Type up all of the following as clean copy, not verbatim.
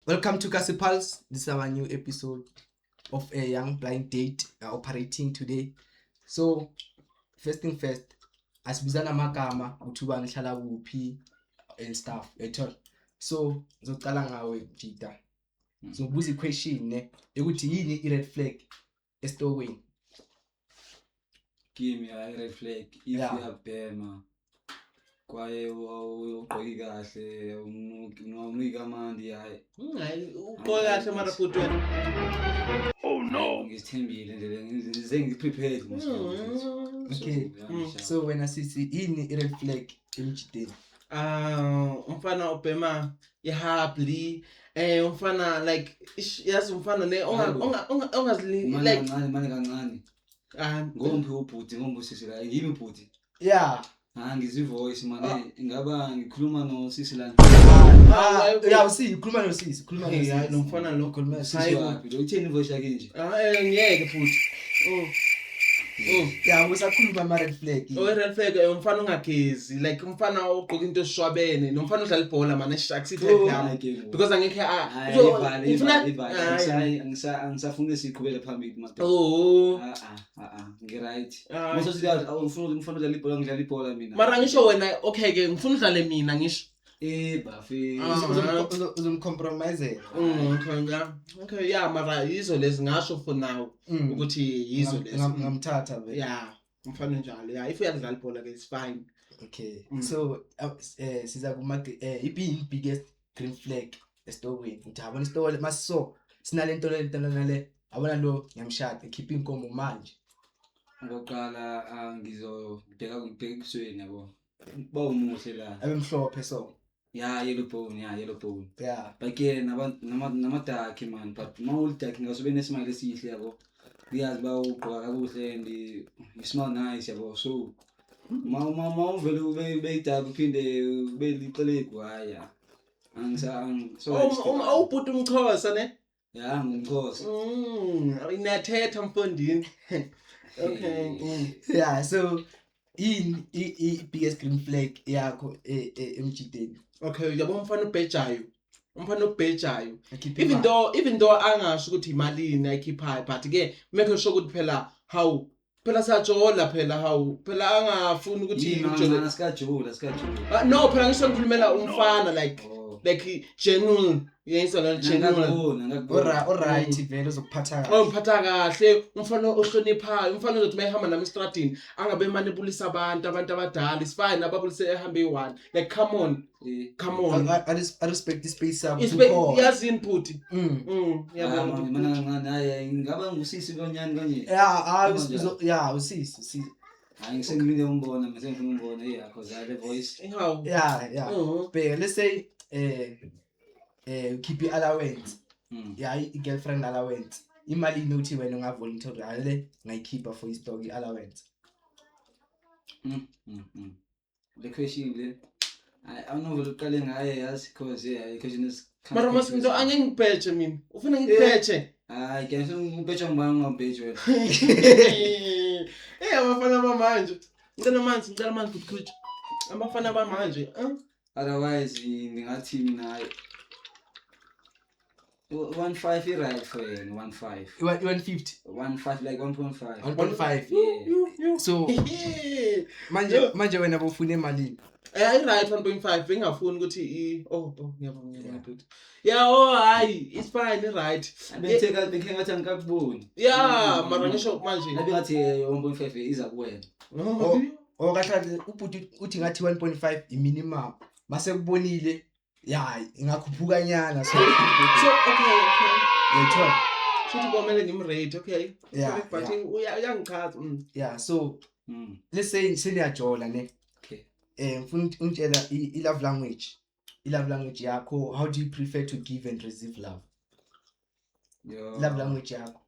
Welcome to Kasi Pulse. This is our new episode of a young blind date operating today. So, first thing first, asibizana amagama uthuba ngihlala kuphi and stuff. So, ngizocala ngawe Jita. So, buza question ne ukuthi yini I red flag esitokweni? Give me a red flag if you have bema. Kwaye ugqoki kahle ungamnika amandi hayi ugqoki kahle mara futhi wena oh no ngithembile nje ngiprepared Okay. So when I see yini I red flag emjideni? umfana obhema ihabli umfana like yazi umfana ne ongazili like manje kancane ngombe ubhuti ngombe usisi la yimi ubhuti Yeah. Ngizwi voice manje ingaba ngikhuluma no sisi la ukhuluma no sisi nomfana lo khuluma sisi wapi lo utheni voice yakhe nje ngeke futhi usakhuluma ama red flag. Red flag umfana ungagezi like umfana ogqoka into esishwabene nomfana odlala ibhola man akusithi because angeke angisafuna isiqhubele phambili manje ngiright mase siyazi awufuna udlala ibhola ngidlala ibhola mina mara ngisho wena okay ke ngifuna udlale mina ngisho bafi uzomcompromise. Okay yeah mara yizo lezi ngasho for now ukuthi yizo lezi ngamthatha umfana njalo if uyadlala ibhola ke it's fine. Okay. So siza kuma biggest green flag esitokweni ngiyabona isitokwe maso sinalento nale abona lo ngiyamshada keep inkomo manje ngoqala ngizobheka ebusweni yabo bawumuhle la abemhlophe so yellow bone but nama dark man but ma dark ngasobe nesimile esihle yabo uyazi bawugqoka kakuhle and you smell nice yabo so ma uvele ube dark uphinde ube liqelegu haya awubhuti umxhosa ne ngumxhosa inathetha mfondini. Okay. So in biggest green flag yakho emjideni. Okay yabo umfana obhejayo even though angasho ukuthi imalini ayikhiphayo but ke make sure ukuthi phela sajola phela angafuni ukuthi ujola sikajula no phela ngisho ngikhulumela umfana like genuine yeyisona genuine alright vele uzokuphatha kahle ngiphatha kahle umfana ohloniphayo umfana ozothi mayihamba nami estradini angabe manipulisa abantu abadala is fine ababulise ehambe i1 like come on I respect the space up yazi input yabona mina kancane hayi ngaba ngusisi konyani kanye usisi ngisengimile umbona mase ngifuna umbona yakho zale voice but let's say keep allowance girlfriend allowance imali inothi wena ungavolunteer ale ngayikhipha for istock allowance the question le I don't know uqale ngaye yazi because question is mara masinto angeke ngibheje mina ufuna ngibheje hayi ke ngibheje ngibanga ngibheje wena abafana bamanje ngicela amanzi kukhutha abafana bamanje otherwise ningathi mina 1.5 right for yena 1.5 1.50 like 1.5 so manje wena bofuna emalini I right 1.5 bengafuni ukuthi ngiyabona hayi it's fine right bekhe ngathi angikakuboni mara ngisho manje ngathi 1.5 iza kuwena kahle ubhuti uthi ngathi 1.5 iminimum mase kubonile ingakhuphuka nyana so okay yethola futhi komele ngimrate okay but uyangichaza so let's say seniyajola ne ngifuna ungitshela I love language yakho how do you prefer to give and receive love love language yakho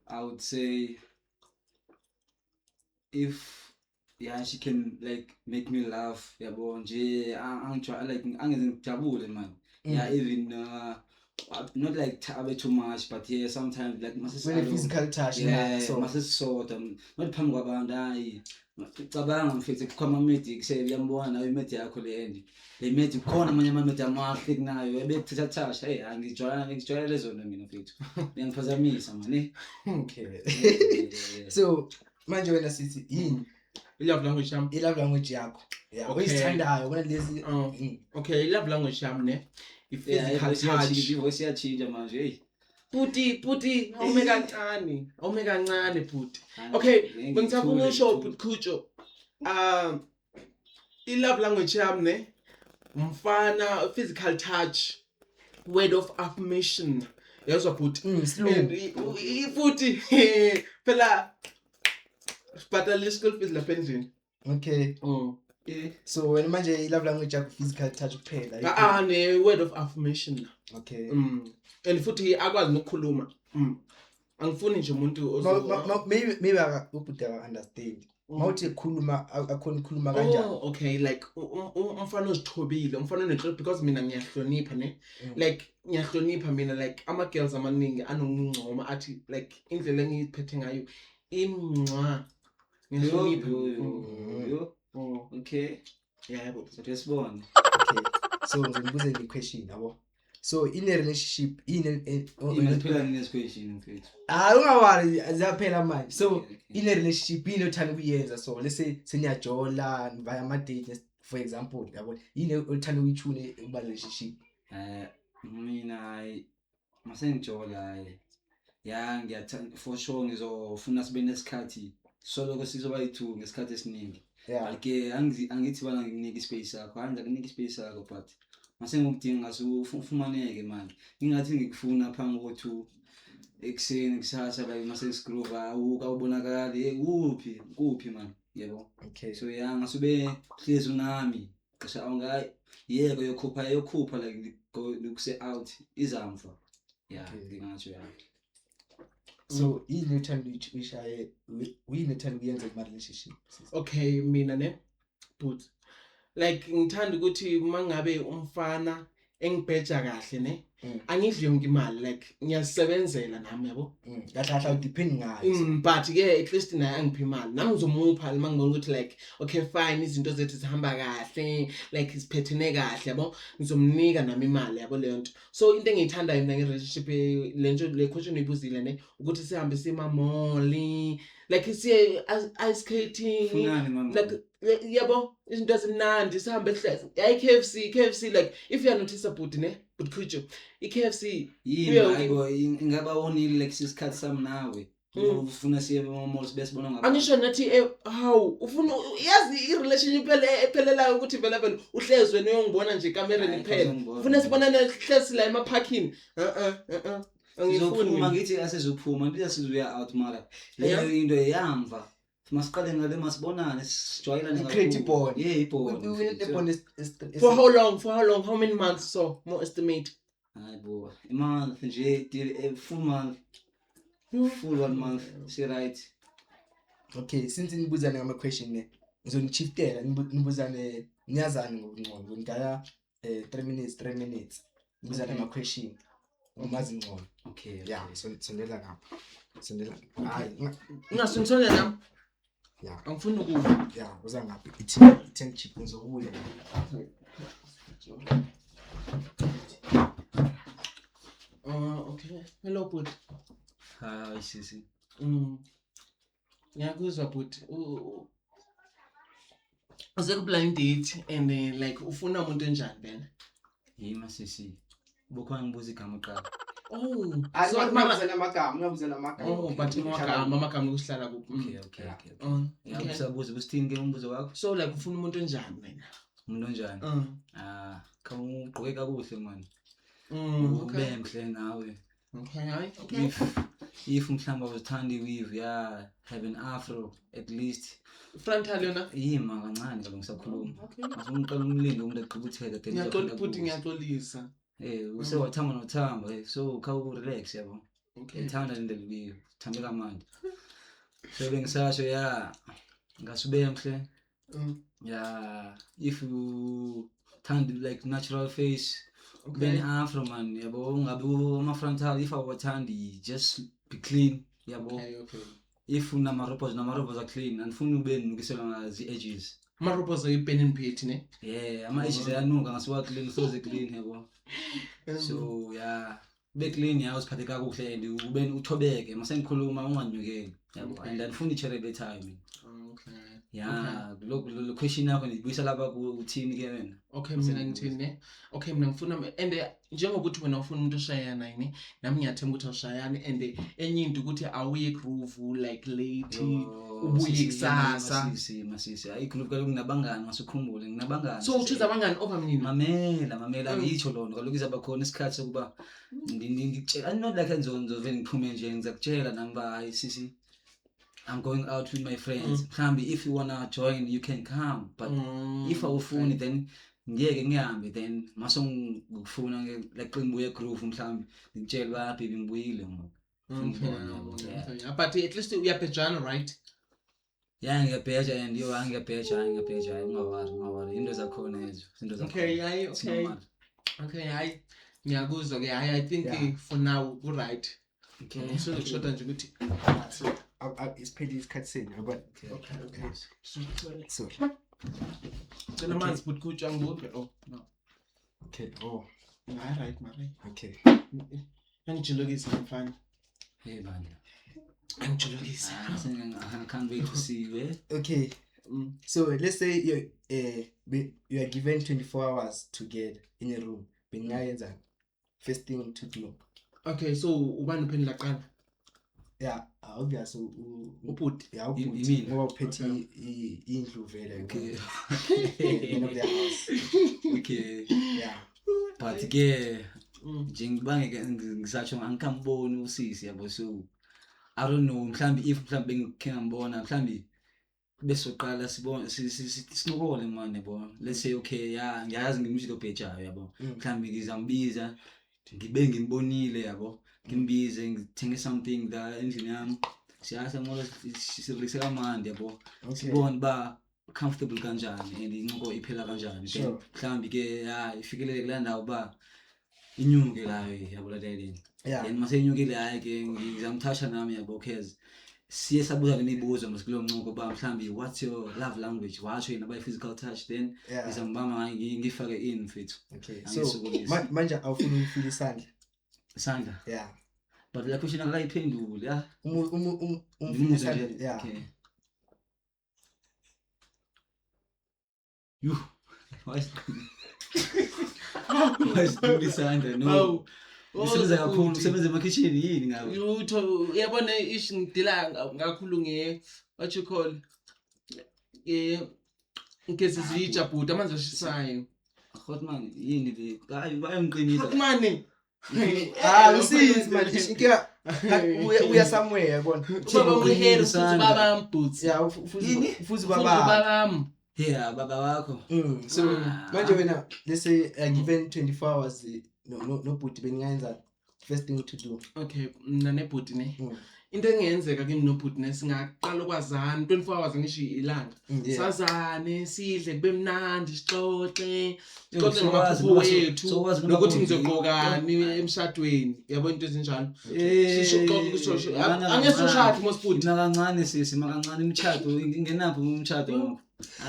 I would say if she can like make me laugh yabo nje angitry like angenze ngijabule man even not like too much, but yeah, sometimes like when a physical touch so masisisodwa not phambi kwabantu hayi cabanga mfethu kukhona amamedi kuseyambona nayo imedi yakho le medi kukhona amanye amamedi amahle kunayo ebekuthatha touch hey ngijwayele lezo mina mfethu ngiyaphazamisa man. Okay. So manje wena sithi yini love language yami? I-love language yakho oyithandayo bona lezi okay, i-love language yami ne i-physical touch. Ivoice iyachinja manje hey Puti, awume kancane Puti. Okay, bengithanda ukusho Khutjo. I-love language yami ne umfana, physical touch, word of affirmation. Yazwa Puti. Puti phela sibhadala school fees lapha endlini. Okay. Yeah. So when manje i-love language yakho physical touch kuphela. Ne word of affirmation. Okay. And futhi akwazi nokukhuluma. Angifuni nje umuntu maybe ubhuti understand. Mawuthi khuluma akhona ukukhuluma kanjani? Okay, like umfana ozithobile, umfana onenhlonipho because mina ngiyahlonipha ne. Like ngiyahlonipha mina like ama girls amaningi anongcoma athi like indlela engiyiphethe ngayo imncwa. Ngiyahlonipha. Okay. Yeah, but response. Okay. So ngizobuza le question yabo. So in a relationship Phela nine question mfethu. Ungawari azaphela manje. So in a relationship yini othanda ukuyenza so let's say seniyajola via ama dates for example yabo yini othanda ukuyithune kuba relationship? Mina masengijola ngiyathanda for sure ngizofuna sibe nesikhathi solo sizoba yi2 ngesikhathi esiningi. Like angithi bana nginike space yakho handa nginike space yakho but mase ngikudinga ufumaneke manje ngingathi ngikufuna phambi ko2 ekseni kusasa like mase scroll awubonakala kuphi man yebo. Okay. So ngasube hlezi unami kusha awungayi yeko yokhupha like lokuse out izamva ngingathi So yini uthanda uyishaye yini uthanda kuyenza kuma relationship? Okay, mina ne but like ngithanda ukuthi mangabe umfana engibheja kahle ne angidli yonke imali like ngiyasebenzela nami yabo. Kahle udepend ngayo. But ke at least naye angiphi imali nami ngizomupha mangibona ukuthi like okay fine izinto zethu zihamba kahle like isiphethene kahle yabo ngizomnika nami imali yabo leyo nto. So into engiyithandayo mina nge-relationship le question uyibuzile ne ukuthi sihambe sima mall like siye ice skating like yabo izinto ezimnandi sihambe ehlezi yayi KFC like if you are notice about ne but Khutjo i-KFC yebo ingaba onile like isikhathi sami nawe ufuna siye malls besibona ngapha angisho nathi how ufuna yazi i-relationship ephelelayo ukuthi vele uhlezwe neyongibona nje kamereni kuphela ufuna sibonane hlezi la ema-parking angifuni ngithi asizophuma manje sizoya out mara leyo into eyamva masiqale ngale masibonane sijwayelane kakhulu create bond bond for how long how many months so more estimate hayibo a month nje full month full 1 month she right. Okay, since nibuzana ngama question ne ngizonichiftela nibuzane niyazana ngokungcono ngidala 3 minutes nibuzana ngama question umazi ngcono. Okay. Yeah, sondela ngapha hayi ungasontsona nami. Yeah, angifuni ukuba uza ngapha i10 chip ngizobuya. Okay, hello bud. Hi sisi. Ngiyakuzwa bud uze ku blind date and like ufuna umuntu enjani bena? Yima sisi bokhona ngibuza igama uqala. So ngiyabuzana amagama but amagama ukuhlala kuphi? Okay. Ngiyabuza busithini ke umbuzo wakho? So like ufuna umuntu enjani wena? Umuntu onjani? Ugqoke kakuhle man. Okay. Mhle nawe. Okay. If mhlamba uzithanda iweave have an afro at least frontal yona yima kancane kaloku ngisakhuluma. Ngizomqala umlindi umuntu eqhubuthela then ngiyaxolisa. Usewathamba nothamba so khawuku relax yabo. Okay. Thanda lento leyo thambe kamandi. So bengisasho ngasube mhle. If you thanda like natural face Ben afro man, yabo ngabe ama frontal if awathandi just be clean, yabo. Okay. If namarobos are clean and funa ube nukisela ngazi edges. Amarobos ayipen and paint ne? Yeah, ama edges ayanuka ngasiwa clean so clean yabo. So yeah, be clean ya usiphathe kakuhle and ube uthobeke mase ngikhuluma unganyukeli yabo and andifuni ichere time. Okay. Yeah, lo question yakho ngibuyisa lapha uthini ke wena? Okay mina ngithini ne? Okay mina ngifuna and njengokuthi wena ufuna umuntu oshayana yini nami ngiyathemba ukuthi awushayani and enye into ukuthi awuye groove like late ubuye kusasa masisi hayi groove kaloku nginabangani masikhumbule nginabangani so uchuza abangani over mina mamela ngitsho lonto kaloku izaba khona isikhathi sokuba ngikutshela not like enzonzo vele ngiphume nje ngizakutshela namba hayi sisi I'm going out with my friends. Mhlambi if you wanna join you can come but if awufuni then ngeke ngihambe then maso ngikufuna like qimbuye groove mhlambi ngitshela ba baby ngibuyile ngoba but at least uyabhejana right ngiyabheja and ngiyabheja ungawari into zakhona ezo into zakhona okay hayi ngiyakuzwa ke I think for now ku right okay so shoda nje ukuthi isipheli isikhathi senu yabona okay so then man's put kucha ngubhe no okay right mari okay angijilokisa mfana hey bani angijilokisa I can't wait to see you okay so let's say you are given 24 hours to get in a room bengayenza first thing to do okay so ubani uphendula qala yeah obvious ubhuti yeah ubhuti ngoba uphethe indlu vele okay in of the house okay yeah but ke njengibange ngisatsho angikamboni usisi yabo so I don't know mhlambi ngikhe ngambona mhlambi bese uqala sibone sinokole manje yabo let's say okay yeah ngiyazi ngimshilo obhejayo yabo mhlambi ngizambiza ngibe ngimbonile yabo ngimbize ngithenge something la endlini yami siyasa ngoba sirelease kamandi yabo sibone ba comfortable kanjani and incoko iphela kanjani mhlambi ke ifikelele kula ndawo ba inyuke layo yabo la dadeni then mase inyukile hayi ke ngizamthasha nami yabo cause siye sabuza lemibuzo masikulo ncoko ba mhlambi what's your love language washo yena by physical touch then ngizambama ngifake in mfethu okay so manje awufuna ukufila isandla yeah but la question akayiphendule yeah umfila isandla yeah okay you what's isandla no usebenza kakhulu usebenza emakitchen yini ngawe utho uyabona ishi ngidila ngakhulu what you call ngeze zijabhuda amanzi ashisayo Hotman yini le hayi bayamqinisa Hotman usisi manje inkinga uya somewhere yabona ubaba umheri futhi baba mboots yeah futhi baba yeah baba wakho so manje wena let's say given 24 hours no bhuti bengayenza first thing to do okay mina nebhuti ne into engenzeka kimi nobhuti ne singaqala ukwazana 24 hours ngisho ilanga sazane sidle kube mnandi sixoxe ngamaphupho wethu nokuthi ngizogqokani emshadweni yabo into ezinjalo sishoxoxa kusho angesoshadi mosibhuti kancane sisi makancane imtchado ingenapho umtchado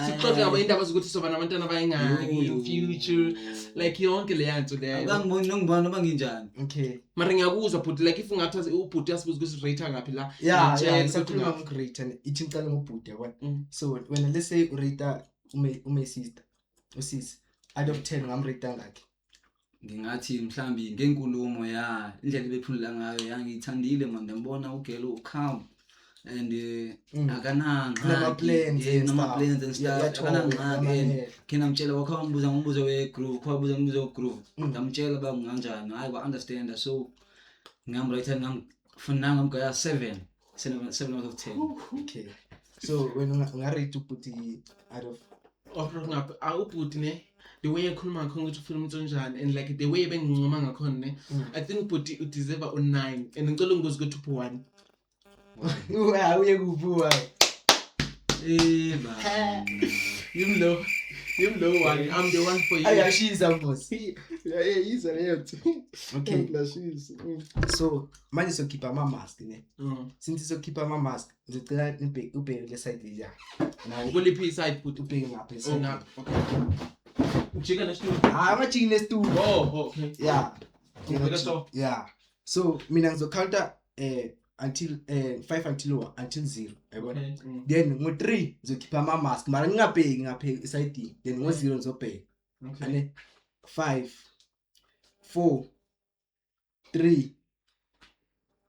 sixoxe ngabo indaba zokuthi soba nabantwana abayingaki in future like yonke le yanto leyo angiboni nongibona banginjani okay mara ngiyakuzwa bhuti like if ungathaza ubhuti yasibuza ukuthi rate ngapi la yeah sakhuluma ngorate and ithi ngicala ngobhuti yabona so when let's say urate ume sister usisi out of 10 ngamrate ngakhe ngingathi mhlambi ngenkulumo indlela bephulula ngayo yangithandile manje ngibona ugelo ukhamba and akananga plans and stuff akananga kena mtshela wakho umbuzo we-groove kwabuza umbuzo we-groove ngamtshela ba nganjani hayi ba understand so ngamrate ngifuna ngamgaya 7 out of 10 okay so when ungarate ubhuti out of ubhuti ne the way ekhuluma ngakho ukuthi ufuna umuntu onjani and like the way bengincoma ngakho ne I think ubhuti udeserve a 9 and ngicela ungibuza ukuthi uphi 1 uye kubuwa yimlo You know one. I'm the one for you. Ayashiza boss. Yeah, he's an empty. Okay. Lashes. So manje sokhipha ama mask ne. Since sokhipha ama mask, ngicela ubheke le side leya. Now kuliphi side put Ubheke ngapha. Okay. Chicken is too. Ama chicken stool. Oh, okay. Yeah. So Yeah. So mina ngizocounta until 5 until 0 yabona. Then ngo3 ngizokhipha ama mask mara ngingabheki ngaphe iside then ngo0 ngizobheka. okay. 5 4 3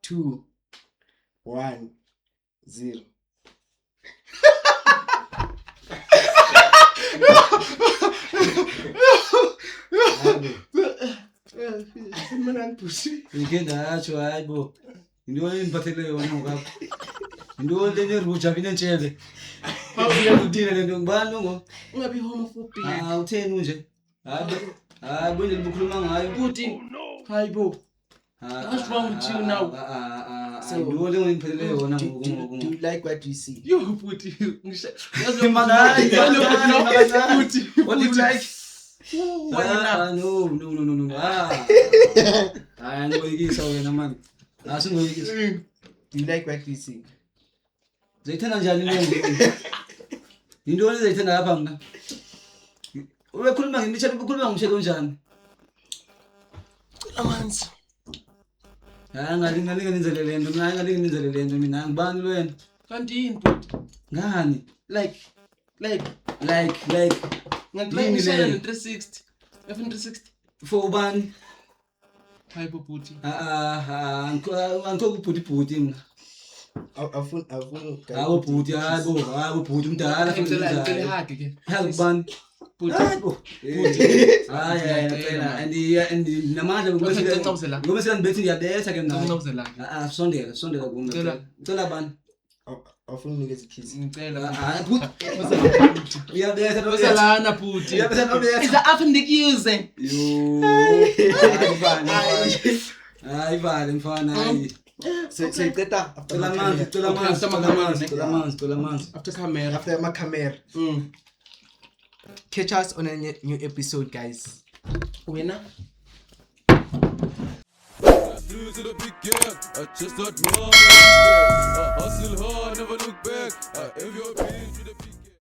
2 1 0. Mina ngipushi. Ngikenda acho hayibo. Indole niphathele yona ngapha. Indole neruja vine ntshele. Uyakudina lento ngibani ngo? Ungabi homophobic. Utheni nje? Hayi bonje libukhuluma ngayo. Putin. Hayibo. What's wrong with you now? So Indole ngiphathele yona do ngoku. you like what you see? You Putin. Man, what do you like? Why not? No. Ngoyikisa wena man. Asingoyikisa. Do you like what you see? Zayithanda njani ngeke? Indole zayithanda lapha mina. Ubekhuluma ngimishela ubekhuluma ngimshelo njani? Amanzi. Ngalinga nenzele lento, ngalinga nenzele lento mina ngibani lo wena? Kanti yini Putin? Ngani? Like Yini ngishela le? 360. F360. For ubani? Hayibo Putin. Angikho kubhuti mina. Afuna Hawo bhuti hayibo bhuti umdala Ngicela hake ke. Hayi kubani? Putin. Hayi and namandla ngoba ngibethi ngiyabetha ke mina. Ngicela. Sondela kuma. Ngicela bani? afuna unikeza ikhizi. Ngicela. Uyabetha lo. Usalana Putin. Uyabetha lo. Is the up in the using. Yo. Hayi vale mfana hayi. Seyiceda Cela amanzi. After camera. after my camera. Catch us on a new episode, guys. Winner. Through to the big game, I just got more. I hustle hard, never look back. If you're big to the big